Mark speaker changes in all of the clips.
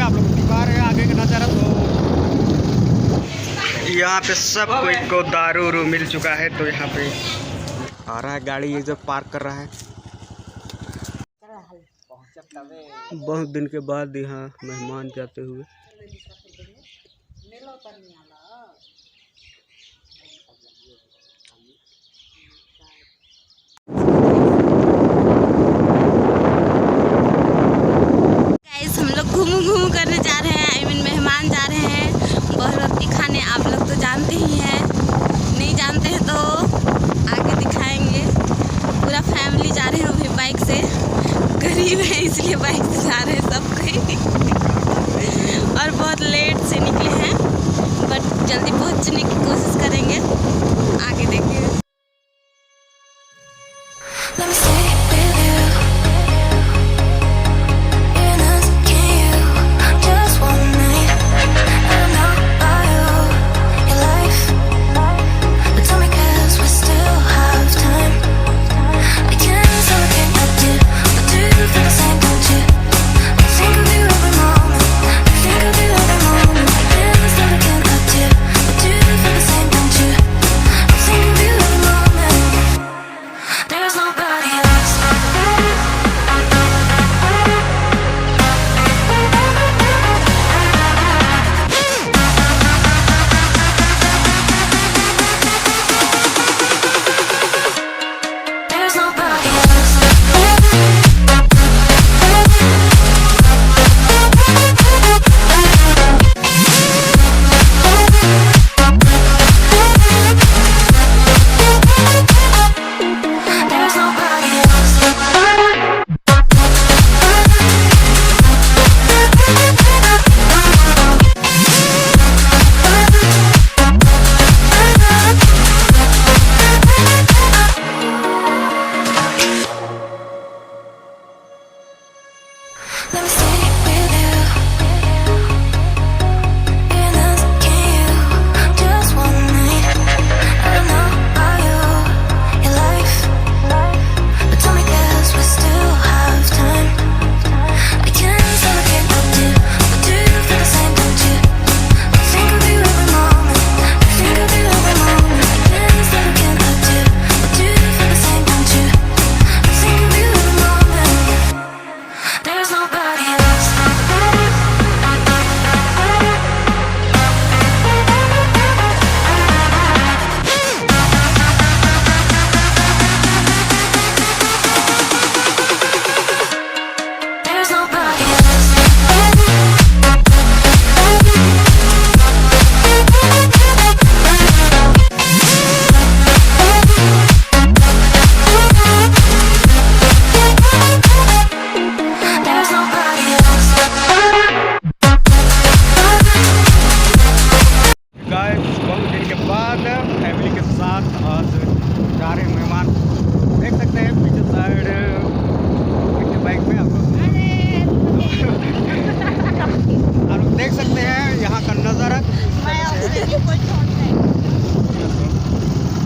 Speaker 1: पे आप लोग दिखा रहे हैं आगे का नज़ारा। तो यहाँ पे सब कोई को दारू उरू मिल चुका है, तो यहाँ पे आ रहा है गाड़ी, ये जो पार्क कर रहा है। बहुत दिन के बाद यहाँ मेहमान जाते हुए।
Speaker 2: हम लोग घूमू करने जा रहे हैं, आई मीन मेहमान जा रहे हैं बहुरत्ती खाने। आप लोग तो जानते ही हैं, नहीं जानते हैं तो आगे दिखाएंगे। पूरा फैमिली जा रहे हैं अभी बाइक से, गरीब है इसलिए बाइक से जा रहे हैं सब कोई और बहुत लेट से निकले हैं, बट जल्दी पहुंचने की कोशिश करेंगे। आगे देखिए।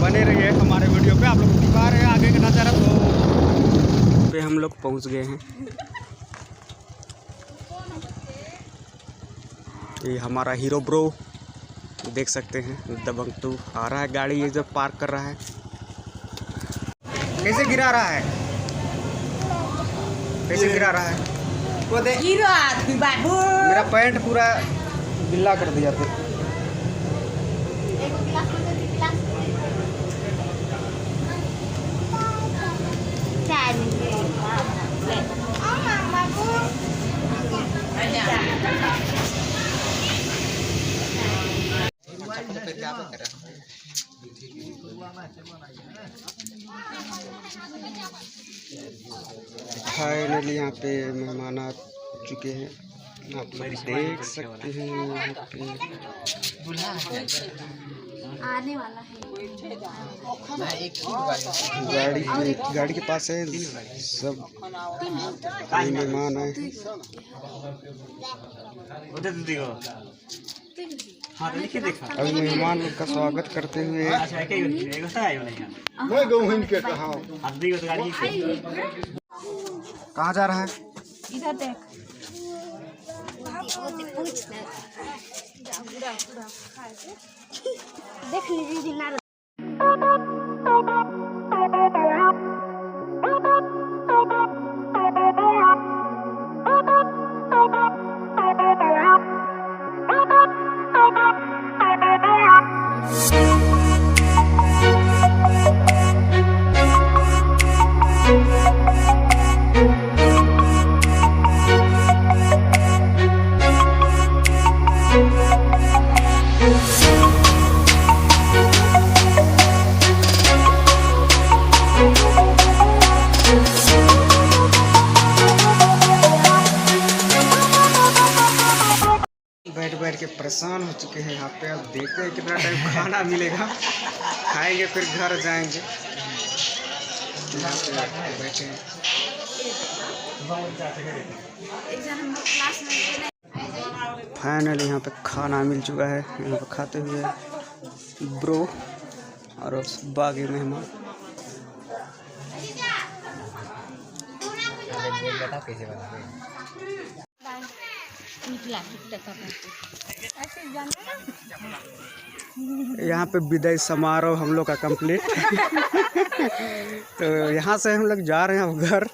Speaker 1: बने रहिए हमारे वीडियो पे, आप लोग दिखा रहे हैं आगे का नज़ारा। तो पे हम लोग पहुंच गए हैं। ये हमारा हीरो ब्रो देख सकते हैं, दबंग 2 आ रहा है गाड़ी, ये जब पार्क कर रहा है। कैसे गिरा रहा है, कैसे गिरा रहा है, वो दे मेरा पैंट पूरा गिल्ला कर दिया था। फाइनली यहाँ पे मेहमान आ चुके हैं, आप लोग देख सकते हैं। यहाँ पे
Speaker 2: आने वाला है,
Speaker 1: गाड़ी के पास है, सब मेहमान आए। अभी मेहमान का स्वागत करते हुए कहाँ जा रहा है,
Speaker 2: इधर देख। देख लीजिए
Speaker 1: बैठ बैठ के परेशान हो चुके हैं यहाँ पे। अब देखते हैं कितना टाइम खाना मिलेगा, खाएंगे फिर घर जाएंगे। यहाँ पे बैठे हैं। फाइनली यहाँ पे खाना मिल चुका है। यहाँ पे खाते हुए ब्रो और बाकी मेहमान। यहाँ पे विदाई समारोह हम लोग का कंप्लीट। तो यहाँ से हम लोग जा रहे हैं अब घर।